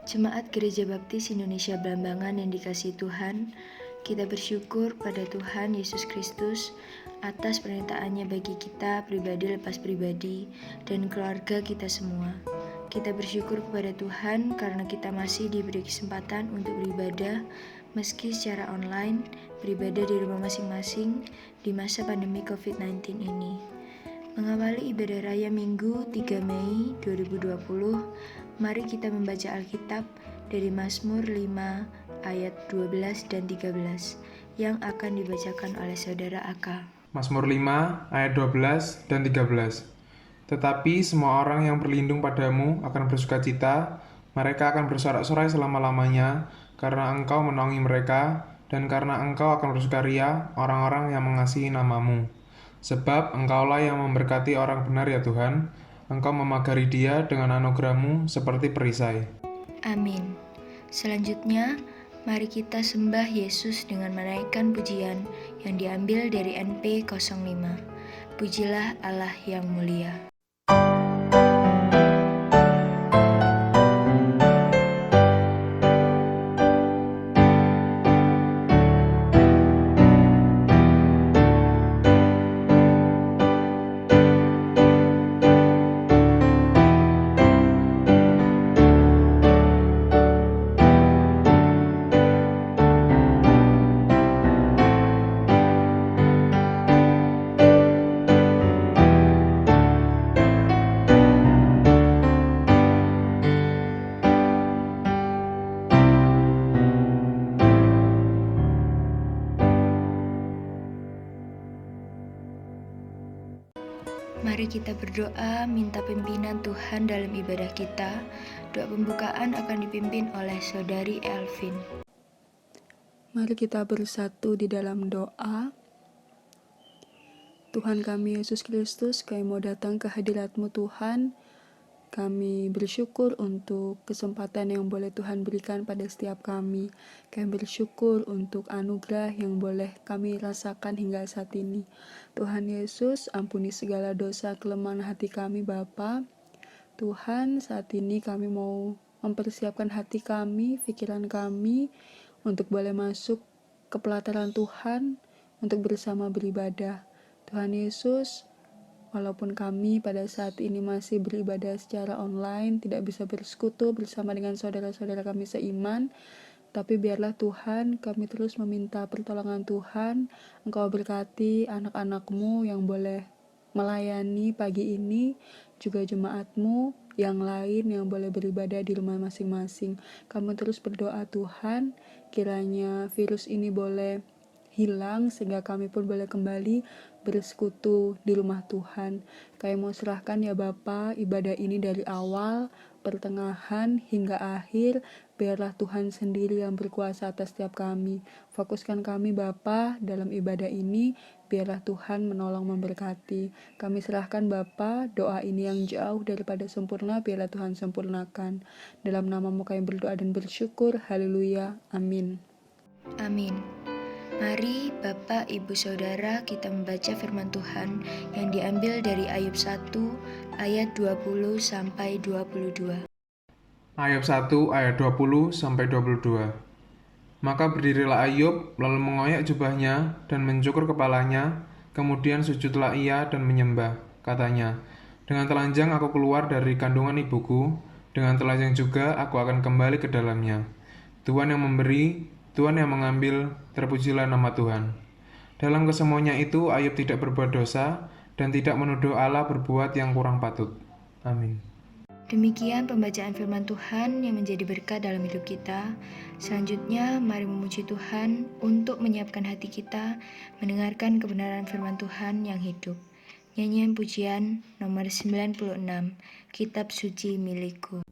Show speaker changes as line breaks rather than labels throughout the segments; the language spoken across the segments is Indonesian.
Jemaat Gereja Baptis Indonesia Blambangan yang dikasihi Tuhan, kita bersyukur pada Tuhan Yesus Kristus atas pernyataan-Nya bagi kita pribadi lepas pribadi dan keluarga kita semua. Kita bersyukur kepada Tuhan karena kita masih diberi kesempatan untuk beribadah meski secara online, beribadah di rumah masing-masing di masa pandemi COVID-19 ini. Mengawali ibadah raya Minggu 3 Mei 2020, mari kita membaca Alkitab dari Mazmur 5 ayat 12 dan 13 yang akan dibacakan oleh Saudara Aka.
Mazmur 5 ayat 12 dan 13. Tetapi semua orang yang berlindung padamu akan bersukacita, mereka akan bersorak-sorai selama-lamanya, karena engkau menaungi mereka, dan karena engkau akan bersukaria orang-orang yang mengasihi namamu. Sebab engkaulah yang memberkati orang benar ya Tuhan, engkau memagari dia dengan anugerah-Mu seperti perisai.
Amin. Selanjutnya, mari kita sembah Yesus dengan menaikkan pujian yang diambil dari NP 05. Pujilah Allah yang mulia. Mari kita berdoa minta pimpinan Tuhan dalam ibadah kita. Doa pembukaan akan dipimpin oleh Saudari Elvin.
Mari kita bersatu di dalam doa. Tuhan kami Yesus Kristus, kami mau datang ke hadirat-Mu Tuhan. Kami bersyukur untuk kesempatan yang boleh Tuhan berikan pada setiap kami. Kami bersyukur untuk anugerah yang boleh kami rasakan hingga saat ini. Tuhan Yesus, ampuni segala dosa kelemahan hati kami Bapa. Tuhan, saat ini kami mau mempersiapkan hati kami, pikiran kami, untuk boleh masuk ke pelataran Tuhan, untuk bersama beribadah. Tuhan Yesus, walaupun kami pada saat ini masih beribadah secara online, tidak bisa bersekutu bersama dengan saudara-saudara kami seiman, tapi biarlah Tuhan kami terus meminta pertolongan Tuhan. Engkau berkati anak-anak-Mu yang boleh melayani pagi ini, juga jemaat-Mu yang lain yang boleh beribadah di rumah masing-masing. Kami terus berdoa Tuhan, kiranya virus ini boleh hilang sehingga kami pun boleh kembali bersekutu di rumah Tuhan. Kami mau serahkan ya Bapa ibadah ini dari awal, pertengahan hingga akhir. Biarlah Tuhan sendiri yang berkuasa atas setiap kami. Fokuskan kami Bapa dalam ibadah ini. Biarlah Tuhan menolong memberkati. Kami serahkan Bapa doa ini yang jauh daripada sempurna. Biarlah Tuhan sempurnakan. Dalam nama-Mu kami berdoa dan bersyukur. Haleluya. Amin.
Amin. Mari Bapak, Ibu, Saudara kita membaca firman Tuhan yang diambil dari Ayub 1 ayat 20 sampai 22.
Ayub 1 ayat 20 sampai 22. Maka berdirilah Ayub, lalu mengoyak jubahnya dan mencukur kepalanya, kemudian sujudlah ia dan menyembah. Katanya, dengan telanjang aku keluar dari kandungan ibuku, dengan telanjang juga aku akan kembali ke dalamnya. Tuhan yang memberi, Tuhan yang mengambil, terpujilah nama Tuhan. Dalam kesemuanya itu Ayub tidak berbuat dosa dan tidak menuduh Allah berbuat yang kurang patut. Amin.
Demikian pembacaan firman Tuhan yang menjadi berkat dalam hidup kita. Selanjutnya, mari memuji Tuhan untuk menyiapkan hati kita mendengarkan kebenaran firman Tuhan yang hidup. Nyanyian pujian nomor 96, Kitab Suci Milikku.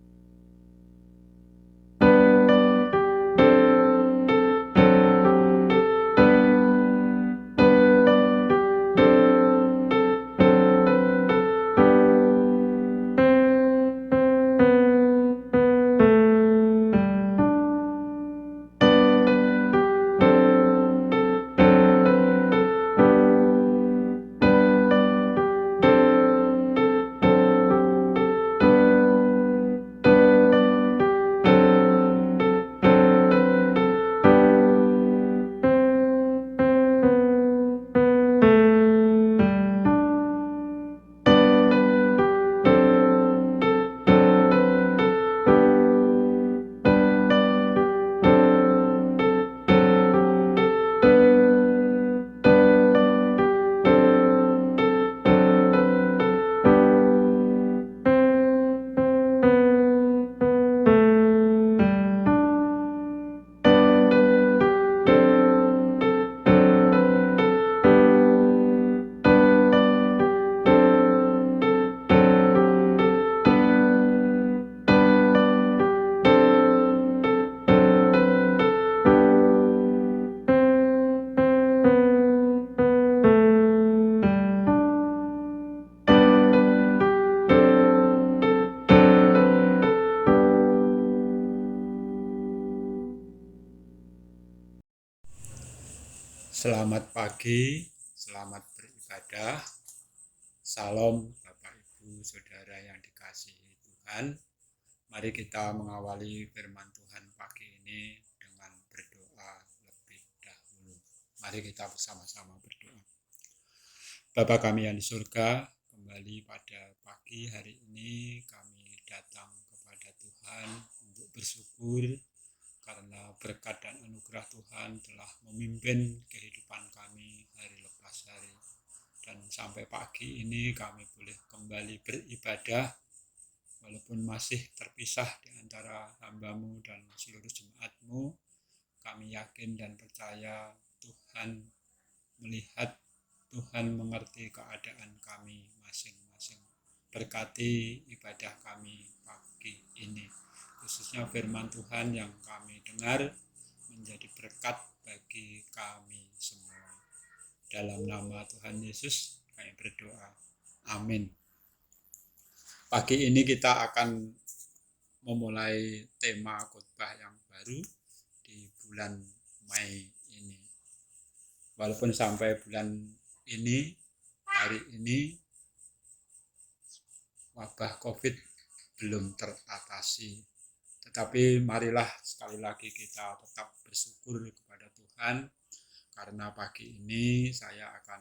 Selamat pagi, selamat beribadah. Salam Bapak Ibu Saudara yang dikasihi Tuhan. Mari kita mengawali firman Tuhan pagi ini dengan berdoa lebih dahulu. Mari kita bersama-sama berdoa. Bapa kami yang di surga, kembali pada pagi hari ini kami datang kepada Tuhan untuk bersyukur karena berkat dan anugerah Tuhan telah memimpin kehidupan kami hari lepas hari. Dan sampai pagi ini kami boleh kembali beribadah walaupun masih terpisah di antara hamba-Mu dan seluruh jemaat-Mu. Kami yakin dan percaya Tuhan melihat, Tuhan mengerti keadaan kami masing-masing. Berkati ibadah kami pagi ini, khususnya firman Tuhan yang kami dengar menjadi berkat bagi kami semua. Dalam nama Tuhan Yesus kami berdoa. Amin. Pagi ini kita akan memulai tema khotbah yang baru di bulan Mei ini. Walaupun sampai bulan ini, hari ini, wabah COVID belum teratasi. Tetapi marilah sekali lagi kita tetap bersyukur kepada Tuhan, karena pagi ini saya akan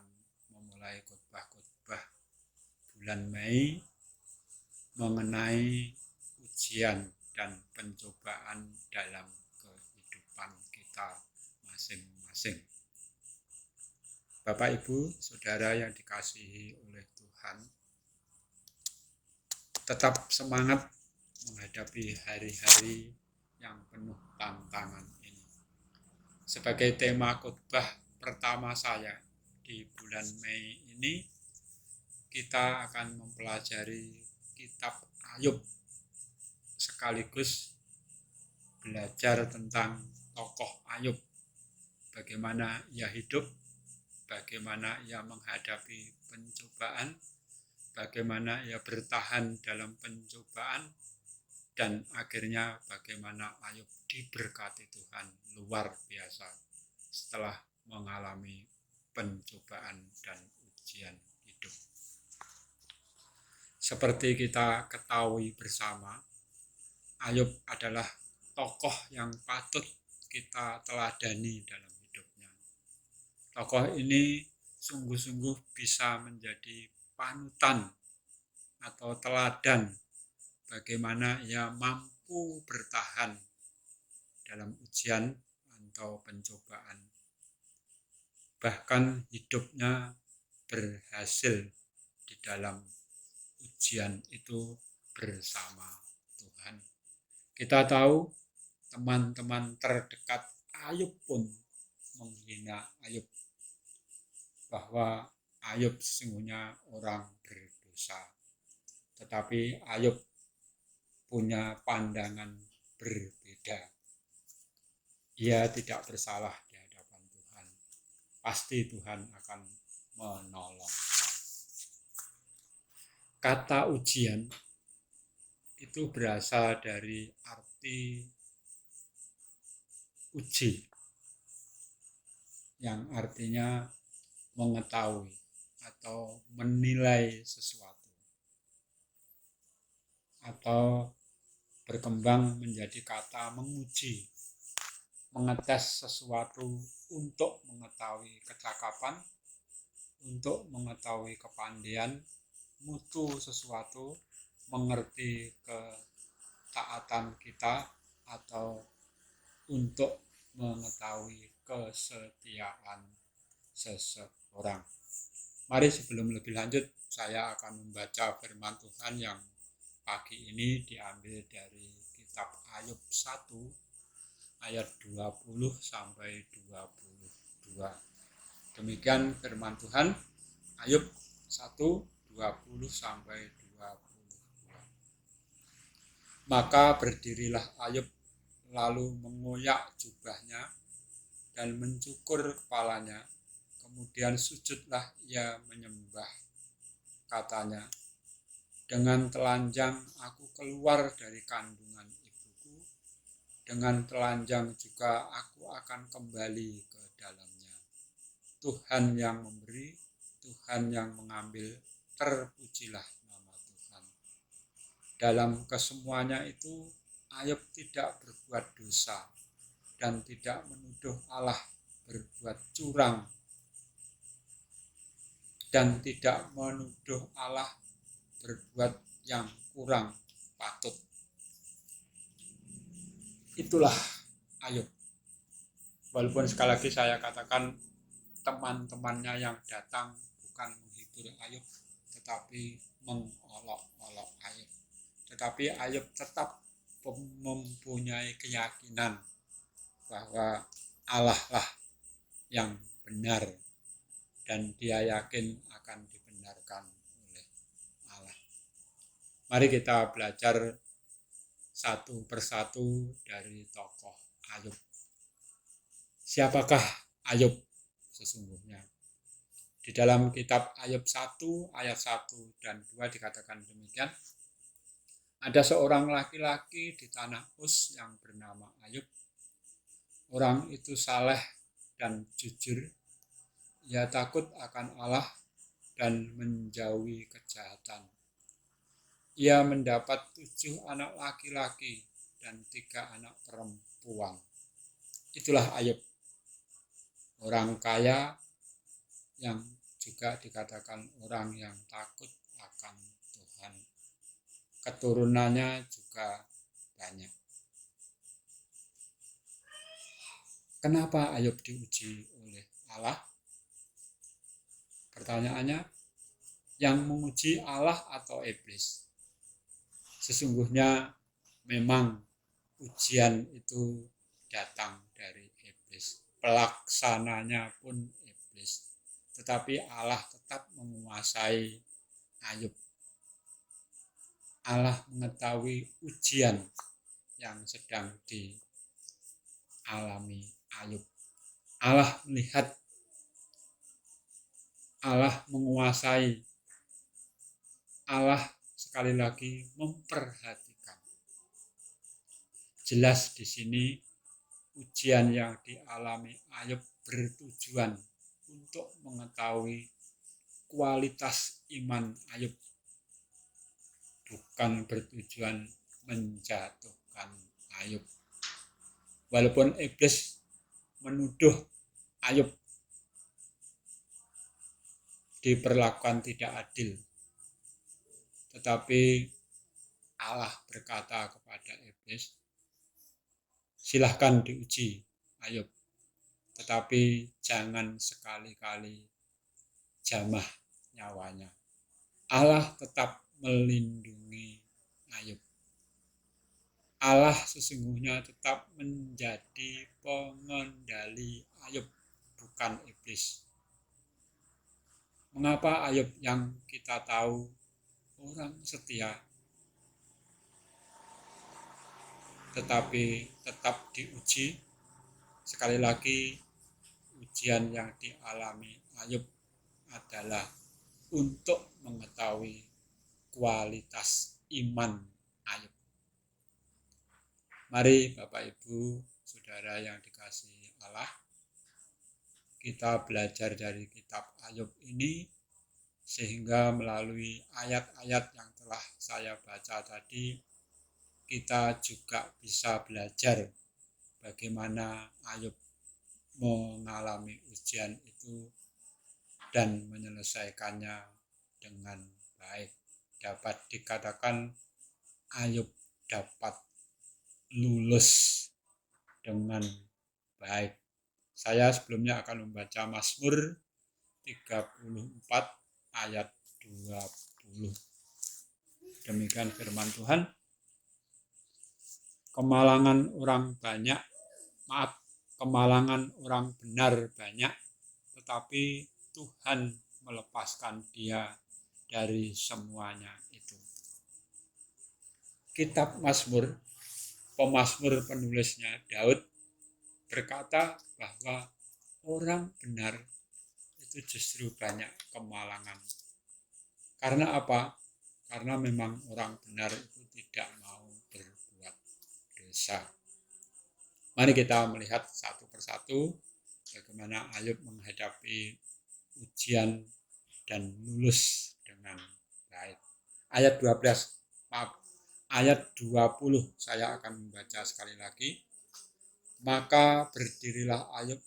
memulai khotbah-khotbah bulan Mei mengenai ujian dan pencobaan dalam kehidupan kita masing-masing. Bapak, Ibu, Saudara yang dikasihi oleh Tuhan, tetap semangat menghadapi hari-hari yang penuh tantangan ini. Sebagai tema khotbah pertama saya di bulan Mei ini, kita akan mempelajari kitab Ayub, sekaligus belajar tentang tokoh Ayub, bagaimana ia hidup, bagaimana ia menghadapi pencobaan, bagaimana ia bertahan dalam pencobaan, dan akhirnya bagaimana Ayub diberkati Tuhan luar biasa setelah mengalami pencobaan dan ujian hidup. Seperti kita ketahui bersama, Ayub adalah tokoh yang patut kita teladani dalam hidupnya. Tokoh ini sungguh-sungguh bisa menjadi panutan atau teladan bagaimana ia mampu bertahan dalam ujian atau pencobaan. Bahkan hidupnya berhasil di dalam ujian itu bersama Tuhan. Kita tahu teman-teman terdekat Ayub pun menghina Ayub, bahwa Ayub sesungguhnya orang berdosa. Tetapi Ayub punya pandangan berbeda. Ia tidak bersalah di hadapan Tuhan. Pasti Tuhan akan menolongnya. Kata ujian itu berasal dari arti uji, yang artinya mengetahui atau menilai sesuatu, atau berkembang menjadi kata menguji, mengetes sesuatu untuk mengetahui kecakapan, untuk mengetahui kepandaian, mutu sesuatu, mengerti ketaatan kita, atau untuk mengetahui kesetiaan seseorang. Mari sebelum lebih lanjut, saya akan membaca firman Tuhan yang pagi ini diambil dari kitab Ayub 1 ayat 20 sampai 22. Demikian firman Tuhan, Ayub 1 20 sampai 22. Maka berdirilah Ayub lalu mengoyak jubahnya dan mencukur kepalanya. Kemudian sujudlah ia menyembah. Katanya, dengan telanjang aku keluar dari kandungan ibuku, dengan telanjang juga aku akan kembali ke dalamnya. Tuhan yang memberi, Tuhan yang mengambil, terpujilah nama Tuhan. Dalam kesemuanya itu, Ayub tidak berbuat dosa dan tidak menuduh Allah berbuat curang dan tidak menuduh Allah berbuat yang kurang patut. Itulah Ayub. Walaupun sekali lagi saya katakan teman-temannya yang datang bukan menghibur Ayub, tetapi mengolok-olok Ayub. Tetapi Ayub tetap mempunyai keyakinan bahwa Allah lah yang benar dan dia yakin akan dibenarkan oleh Allah. Mari kita belajar satu persatu dari tokoh Ayub. Siapakah Ayub sesungguhnya? Di dalam kitab Ayub 1 ayat 1 dan 2 dikatakan demikian. Ada seorang laki-laki di tanah Uz yang bernama Ayub. Orang itu saleh dan jujur. Ia takut akan Allah dan menjauhi kejahatan. Ia mendapat 7 anak laki-laki dan 3 anak perempuan. Itulah Ayub. Orang kaya yang juga dikatakan orang yang takut akan Tuhan. Keturunannya juga banyak. Kenapa Ayub diuji oleh Allah? Pertanyaannya, yang menguji Allah atau iblis? Sesungguhnya memang ujian itu datang dari iblis. Pelaksananya pun iblis. Tetapi Allah tetap menguasai Ayub. Allah mengetahui ujian yang sedang dialami Ayub. Allah melihat, Allah menguasai, Allah sekali lagi memperhatikan. Jelas di sini ujian yang dialami Ayub bertujuan untuk mengetahui kualitas iman Ayub, bukan bertujuan menjatuhkan Ayub. Walaupun iblis menuduh Ayub diperlakukan tidak adil, tetapi Allah berkata kepada iblis, silahkan diuji Ayub, tetapi jangan sekali-kali jamah nyawanya. Allah tetap melindungi Ayub. Allah sesungguhnya tetap menjadi pengendali Ayub, bukan iblis. Mengapa Ayub yang kita tahu orang setia, tetapi tetap diuji? Sekali lagi, ujian yang dialami Ayub adalah untuk mengetahui kualitas iman Ayub. Mari Bapak Ibu, Saudara yang dikasihi Allah, kita belajar dari kitab Ayub ini sehingga melalui ayat-ayat yang telah saya baca tadi, kita juga bisa belajar bagaimana Ayub mengalami ujian itu dan menyelesaikannya dengan baik. Dapat dikatakan Ayub dapat lulus dengan baik. Saya sebelumnya akan membaca Mazmur 34 ayat 20. Demikian firman Tuhan. Kemalangan orang benar banyak, tetapi Tuhan melepaskan dia dari semuanya itu. Kitab Mazmur, pemazmur penulisnya Daud berkata bahwa orang benar itu justru banyak kemalangan. Karena apa? Karena memang orang benar itu tidak mau berbuat dosa. Mari kita melihat satu persatu bagaimana Ayub menghadapi ujian dan lulus dengan baik. Ayat 12, ayat 20 saya akan membaca sekali lagi. Maka berdirilah Ayub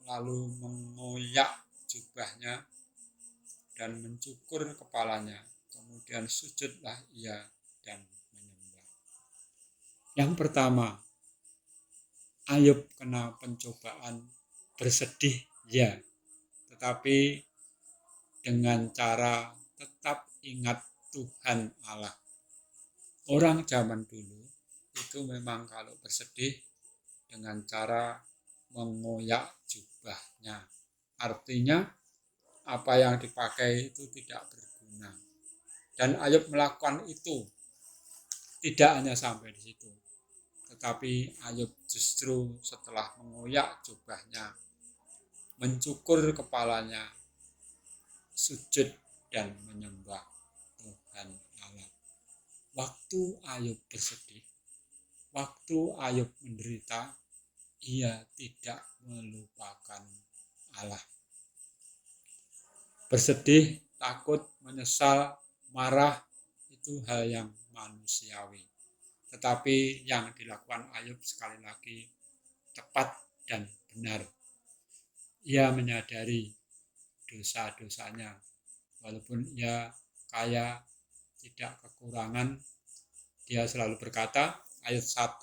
lalu mengoyak jubahnya dan mencukur kepalanya. Kemudian sujudlah ia dan menyembah. Yang pertama, Ayub kena pencobaan, bersedih ya, tetapi dengan cara tetap ingat Tuhan Allah. Orang zaman dulu itu memang kalau bersedih dengan cara mengoyak jubahnya. Artinya apa yang dipakai itu tidak berguna. Dan Ayub melakukan itu. Tidak hanya sampai di situ. Tetapi Ayub justru setelah mengoyak jubahnya, mencukur kepalanya, sujud dan menyembah Tuhan Allah. Waktu Ayub bersedih, waktu Ayub menderita, ia tidak melupakan Allah. Bersedih, takut, menyesal, marah, itu hal yang manusiawi. Tetapi yang dilakukan Ayub sekali lagi tepat dan benar. Ia menyadari dosa-dosanya. Walaupun ia kaya, tidak kekurangan, dia selalu berkata, Ayub 1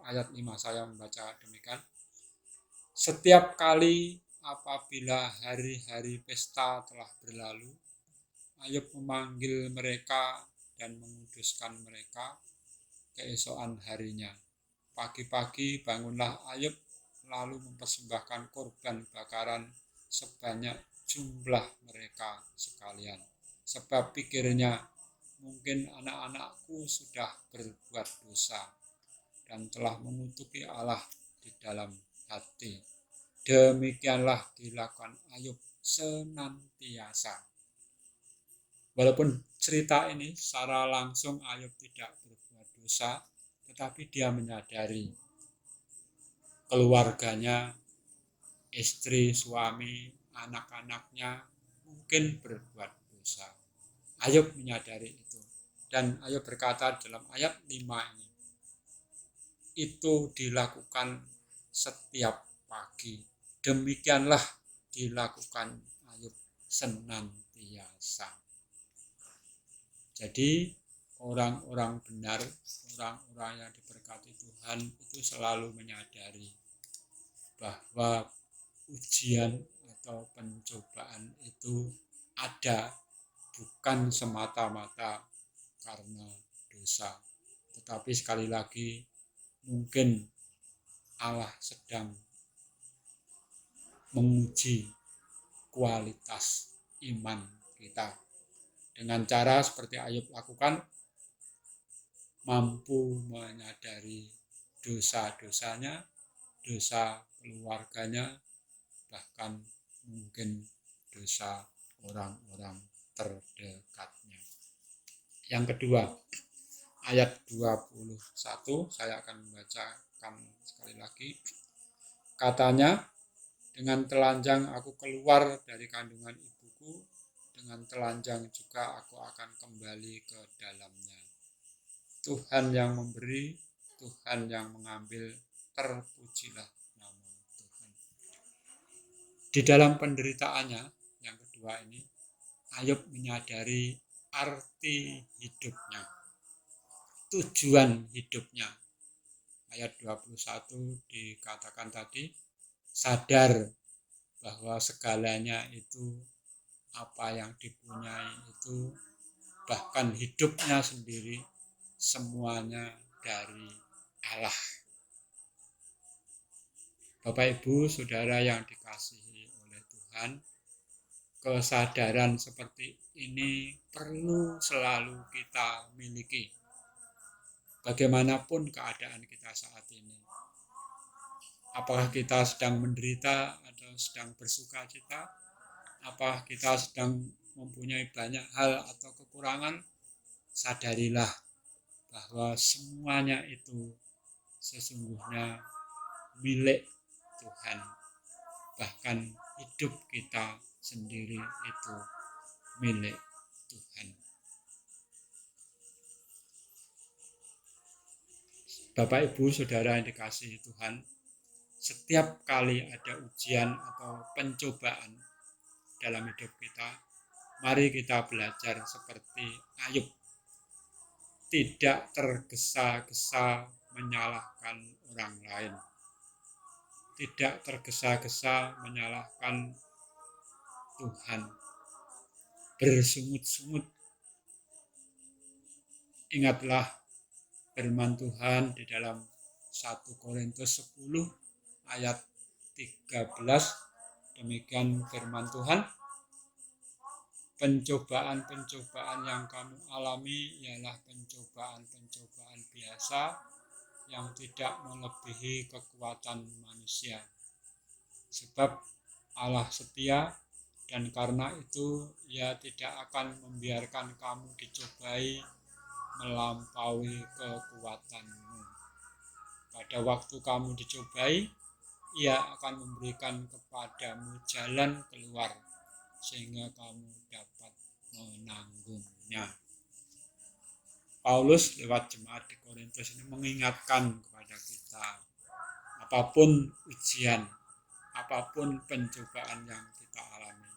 ayat 5 saya membaca demikian. Setiap kali apabila hari-hari pesta telah berlalu, Ayub memanggil mereka dan menguduskan mereka keesokan harinya. Pagi-pagi bangunlah Ayub lalu mempersembahkan korban bakaran sebanyak jumlah mereka sekalian. Sebab pikirnya, mungkin anak-anakku sudah berbuat dosa dan telah mengutuki Allah di dalam hati. Demikianlah dilakukan Ayub senantiasa. Walaupun cerita ini secara langsung Ayub tidak berbuat dosa, tetapi dia menyadari keluarganya, istri, suami, anak-anaknya mungkin berbuat dosa. Ayub menyadari itu. Dan Ayub berkata dalam ayat 5 ini, itu dilakukan setiap pagi. Demikianlah dilakukan Ayub senantiasa. Jadi orang-orang benar, orang-orang yang diberkati Tuhan itu selalu menyadari bahwa ujian atau pencobaan itu ada bukan semata-mata karena dosa. Tetapi sekali lagi mungkin Allah sedang menguji kualitas iman kita. Dengan cara seperti Ayub lakukan, mampu menyadari dosa-dosanya, dosa keluarganya, bahkan mungkin dosa orang-orang terdekatnya. Yang kedua, ayat 21, saya akan membacakan sekali lagi. Katanya, dengan telanjang aku keluar dari kandungan ibuku, dengan telanjang juga aku akan kembali ke dalamnya. Tuhan yang memberi, Tuhan yang mengambil, terpujilah nama Tuhan. Di dalam penderitaannya, yang kedua ini, Ayub menyadari arti hidupnya, tujuan hidupnya. Ayat 21 dikatakan tadi, sadar bahwa segalanya itu, apa yang dipunyai itu, bahkan hidupnya sendiri, semuanya dari Allah. Bapak, Ibu, Saudara yang dikasihi oleh Tuhan, kesadaran seperti ini perlu selalu kita miliki. Bagaimanapun keadaan kita saat ini. Apakah kita sedang menderita atau sedang bersuka cita? Apakah kita sedang mempunyai banyak hal atau kekurangan? Sadarilah bahwa semuanya itu sesungguhnya milik Tuhan. Bahkan hidup kita sendiri itu milik Tuhan. Bapak, Ibu, Saudara yang dikasihi Tuhan, setiap kali ada ujian atau pencobaan dalam hidup kita, mari kita belajar seperti Ayub. Tidak tergesa-gesa menyalahkan orang lain. Tidak tergesa-gesa menyalahkan Tuhan. Bersungut-sungut. Ingatlah firman Tuhan di dalam 1 Korintus 10 ayat 13. Demikian firman Tuhan. Pencobaan-pencobaan yang kamu alami ialah pencobaan-pencobaan biasa yang tidak melebihi kekuatan manusia. Sebab Allah setia dan karena itu Ia tidak akan membiarkan kamu dicobai melampaui kekuatanmu. Pada waktu kamu dicobai, Ia akan memberikan kepadamu jalan keluar sehingga kamu dapat menanggungnya. Paulus lewat jemaat di Korintus ini mengingatkan kepada kita, apapun ujian, apapun pencobaan yang kita alami.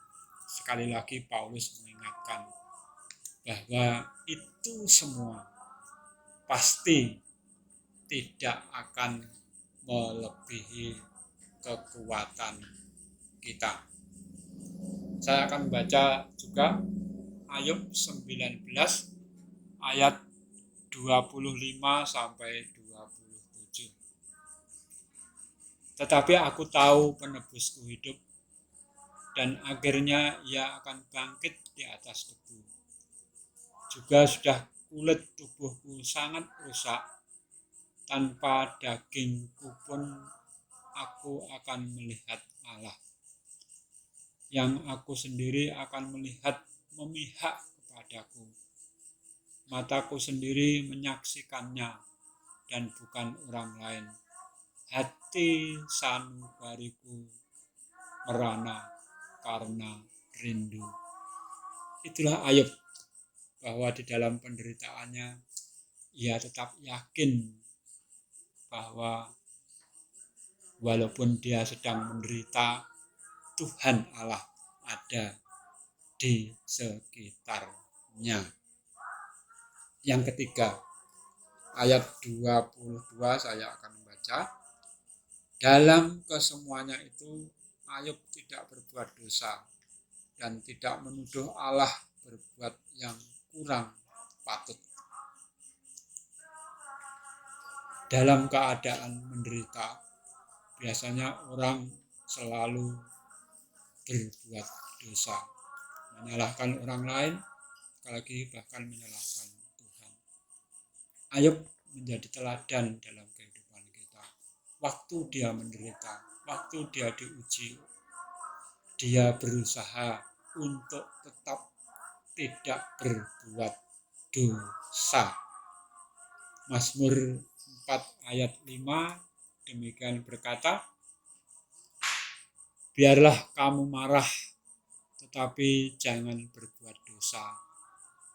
Sekali lagi Paulus mengingatkan bahwa itu semua pasti tidak akan melebihi kekuatan kita. Saya akan membaca juga Ayub 19 ayat 25 sampai 27. Tetapi aku tahu penebusku hidup dan akhirnya ia akan bangkit di atas debu. Juga sudah kulit tubuhku sangat rusak, tanpa dagingku pun aku akan melihat Allah. Yang aku sendiri akan melihat memihak kepadaku. Mataku sendiri menyaksikannya dan bukan orang lain. Hati sanubariku merana karena rindu. Itulah Ayub, bahwa di dalam penderitaannya ia tetap yakin bahwa walaupun dia sedang menderita, Tuhan Allah ada di sekitarnya. Yang ketiga, ayat 22 saya akan membaca. Dalam kesemuanya itu Ayub tidak berbuat dosa dan tidak menuduh Allah berbuat yang kurang patut. Dalam keadaan menderita, biasanya orang selalu berbuat dosa, menyalahkan orang lain, apalagi bahkan menyalahkan Tuhan. Ayub menjadi teladan dalam kehidupan kita. Waktu dia menderita, waktu dia diuji, dia berusaha untuk tetap tidak berbuat dosa. Mazmur 4 ayat 5 demikian berkata, biarlah kamu marah, tetapi jangan berbuat dosa.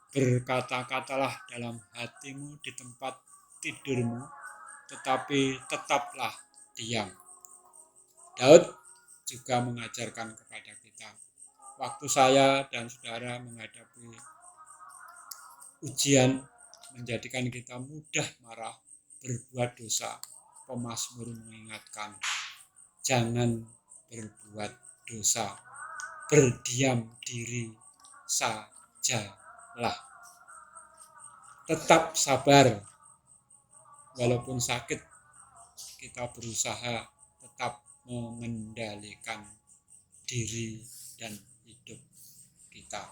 Berkata-katalah dalam hatimu di tempat tidurmu, tetapi tetaplah diam. Daud juga mengajarkan kepada kita, waktu saya dan saudara menghadapi ujian menjadikan kita mudah marah, berbuat dosa, pemazmur mengingatkan, jangan berbuat dosa, berdiam diri sajalah. Tetap sabar, walaupun sakit, kita berusaha tetap mengendalikan diri dan hidup kita.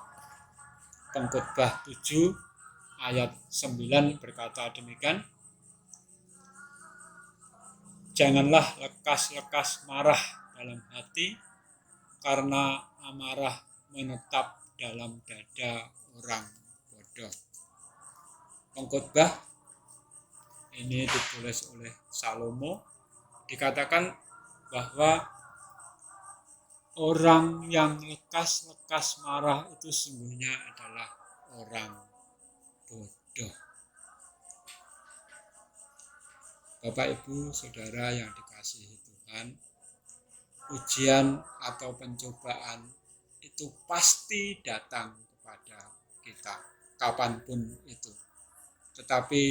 Pengkhotbah 7 ayat 9 berkata demikian, janganlah lekas-lekas marah dalam hati, karena amarah menetap dalam dada orang bodoh. Pengkhotbah ini ditulis oleh Salomo, dikatakan bahwa orang yang lekas-lekas marah itu sesungguhnya adalah orang bodoh. Bapak, Ibu, Saudara yang dikasihi Tuhan, ujian atau pencobaan itu pasti datang kepada kita, kapanpun itu. Tetapi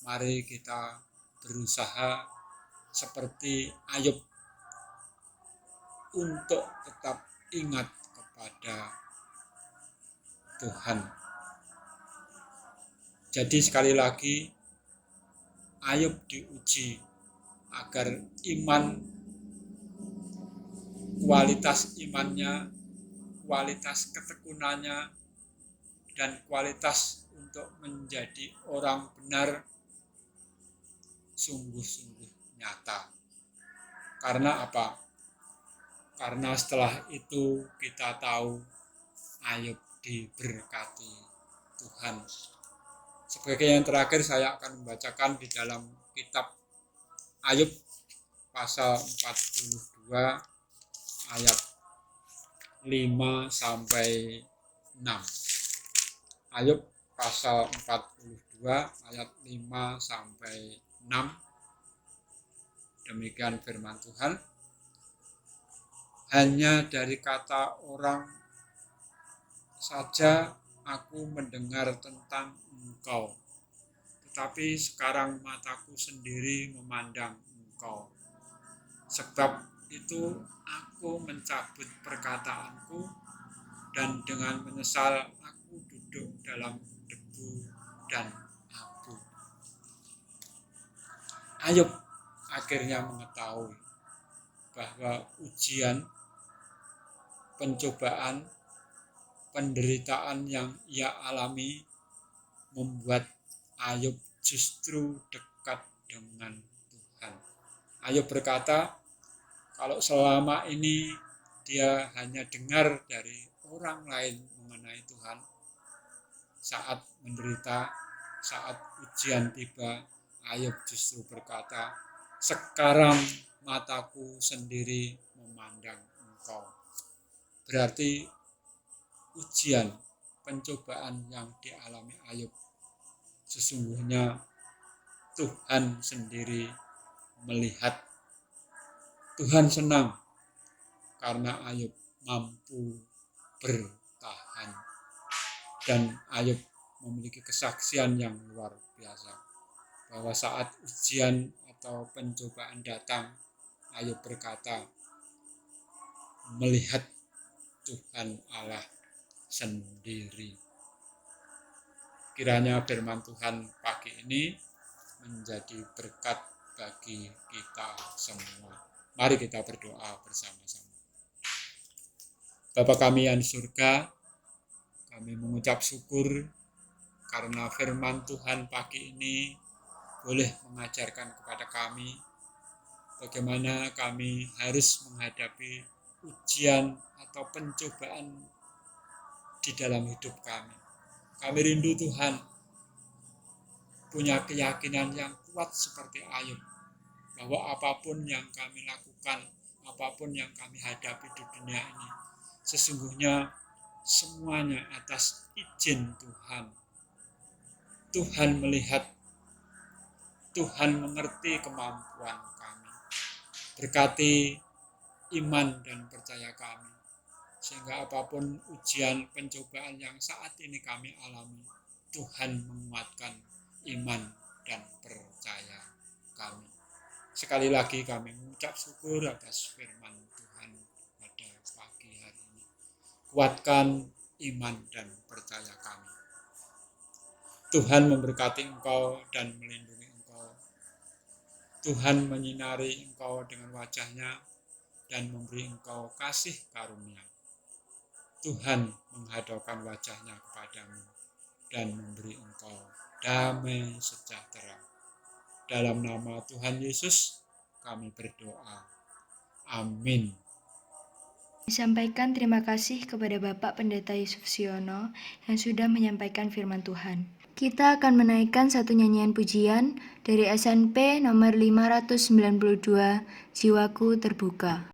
mari kita berusaha seperti Ayub untuk tetap ingat kepada Tuhan. Jadi sekali lagi, Ayub diuji agar kualitas imannya, kualitas ketekunannya, dan kualitas untuk menjadi orang benar sungguh-sungguh nyata. Karena apa? Karena setelah itu kita tahu Ayub diberkati Tuhan. Sebagai yang terakhir saya akan membacakan di dalam kitab Ayub pasal 42 ayat 5 sampai 6. Ayub pasal 42 ayat 5 sampai 6. Demikian firman Tuhan. Hanya dari kata orang saja aku mendengar tentang Engkau, tetapi sekarang mataku sendiri memandang Engkau. Sebab itu aku mencabut perkataanku, dan dengan menyesal aku duduk dalam debu dan abu. Ayub akhirnya mengetahui bahwa ujian, pencobaan, penderitaan yang ia alami membuat Ayub justru dekat dengan Tuhan. Ayub berkata, kalau selama ini dia hanya dengar dari orang lain mengenai Tuhan, saat menderita, saat ujian tiba, Ayub justru berkata, sekarang mataku sendiri memandang Engkau. Berarti ujian, pencobaan yang dialami Ayub sesungguhnya Tuhan sendiri melihat. Tuhan senang karena Ayub mampu bertahan, dan Ayub memiliki kesaksian yang luar biasa bahwa saat ujian atau pencobaan datang, Ayub berkata melihat Tuhan Allah sendiri. Kiranya firman Tuhan pagi ini menjadi berkat bagi kita semua. Mari kita berdoa bersama-sama. Bapa kami yang di surga, kami mengucap syukur karena firman Tuhan pagi ini boleh mengajarkan kepada kami bagaimana kami harus menghadapi ujian atau pencobaan di dalam hidup kami. Kami rindu Tuhan punya keyakinan yang kuat seperti Ayub, bahwa apapun yang kami lakukan, apapun yang kami hadapi di dunia ini, sesungguhnya semuanya atas izin Tuhan. Tuhan melihat, Tuhan mengerti kemampuan kami. Berkati iman dan percaya kami, sehingga apapun ujian pencobaan yang saat ini kami alami, Tuhan menguatkan iman dan percaya kami. Sekali lagi kami mengucap syukur atas firman Tuhan pada pagi hari ini. Kuatkan iman dan percaya kami. Tuhan memberkati engkau dan melindungi engkau. Tuhan menyinari engkau dengan wajah-Nya dan memberi engkau kasih karunia. Tuhan menghadapkan wajah-Nya kepadamu dan memberi engkau damai sejahtera. Dalam nama Tuhan Yesus kami berdoa. Amin.
Disampaikan terima kasih kepada Bapak Pendeta Yusuf Siono yang sudah menyampaikan firman Tuhan. Kita akan menaikkan satu nyanyian pujian dari SNP nomor 592, Jiwaku Terbuka.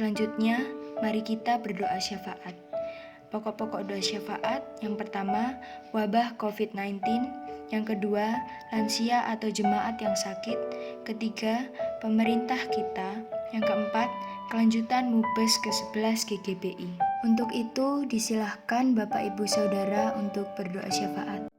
Selanjutnya, mari kita berdoa syafaat. Pokok-pokok doa syafaat, yang pertama, wabah COVID-19, yang kedua, lansia atau jemaat yang sakit, ketiga, pemerintah kita, yang keempat, kelanjutan Mubes ke-11 GGBI. Untuk itu, disilahkan Bapak Ibu Saudara untuk berdoa syafaat.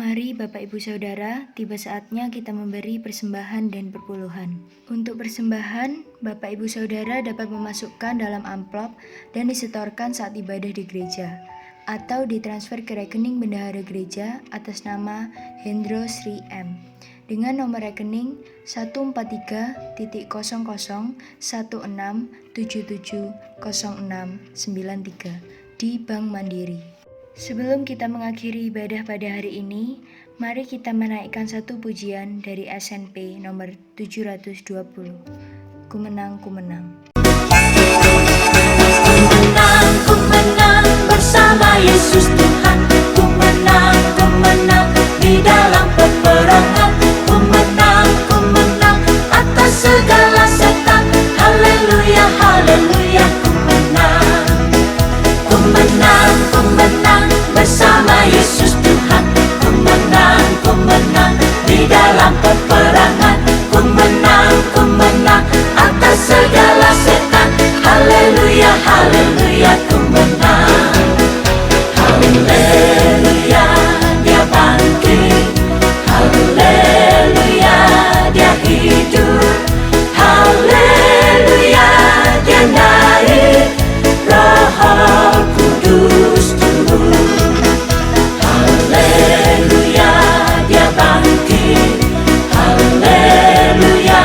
Mari Bapak Ibu Saudara, tiba saatnya kita memberi persembahan dan perpuluhan. Untuk persembahan, Bapak Ibu Saudara dapat memasukkan dalam amplop dan disetorkan saat ibadah di gereja, atau ditransfer ke rekening bendahara gereja atas nama Hendro Sri M. dengan nomor rekening 143-0016770693 di Bank Mandiri. Sebelum kita mengakhiri ibadah pada hari ini, mari kita menaikkan satu pujian dari SNP nomor 720. Ku menang, ku menang.
Ku menang bersama Yesus Tuhan. Ku menang di dalam peperangan. Ku menang atas segala setan. Haleluya, haleluya, ku menang bersama Yesus Tuhan. Ku menang di dalam peperangan. Ku menang atas segala setan. Haleluya, haleluya, ku menang. Haleluya, dia bangkit. Haleluya, dia hidup. Haleluya, dia naik. Roh Kudus turun. Haleluya, dia bangkit. Haleluya,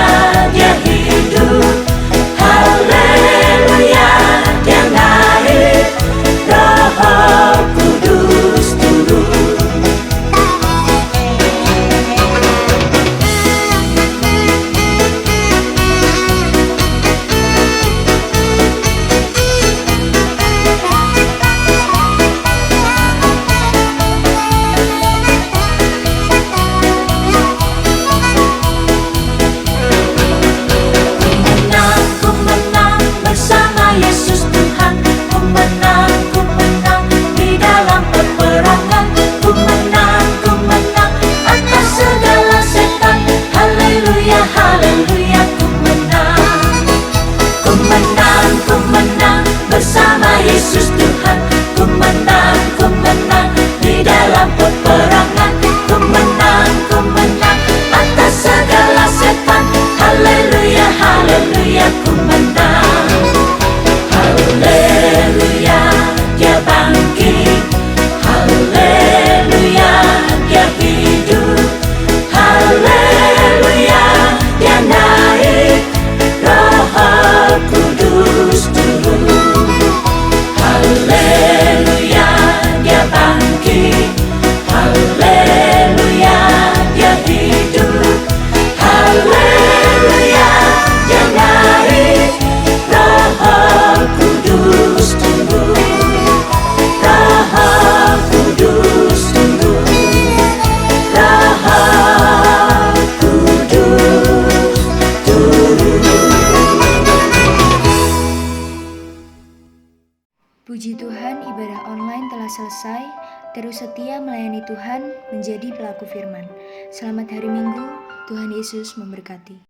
dia hidup. Haleluya, dia naik. Roh Kudus turun. Ku menang bersama Yesus Tuhan. Ku menang di dalam peperangan. Ku menang atas segala setan. Haleluya, haleluya, ku menang bersama Yesus Tuhan. Ku menang di dalam peperangan. Ku menang atas segala setan. Haleluya, haleluya, ku menang. Haleluya, dia bangkit. Haleluya, dia hidup. Haleluya, dia naik. Roh Kudus turun. Haleluya, dia bangkit. Haleluya, dia hidup. Haleluya, dia naik. Roh Kudus turun. Roh Kudus turun. Roh Kudus turun.
Puji Tuhan, ibadah online telah selesai. Terus setia melayani Tuhan, menjadi pelaku firman. Selamat hari Minggu, Tuhan Yesus memberkati.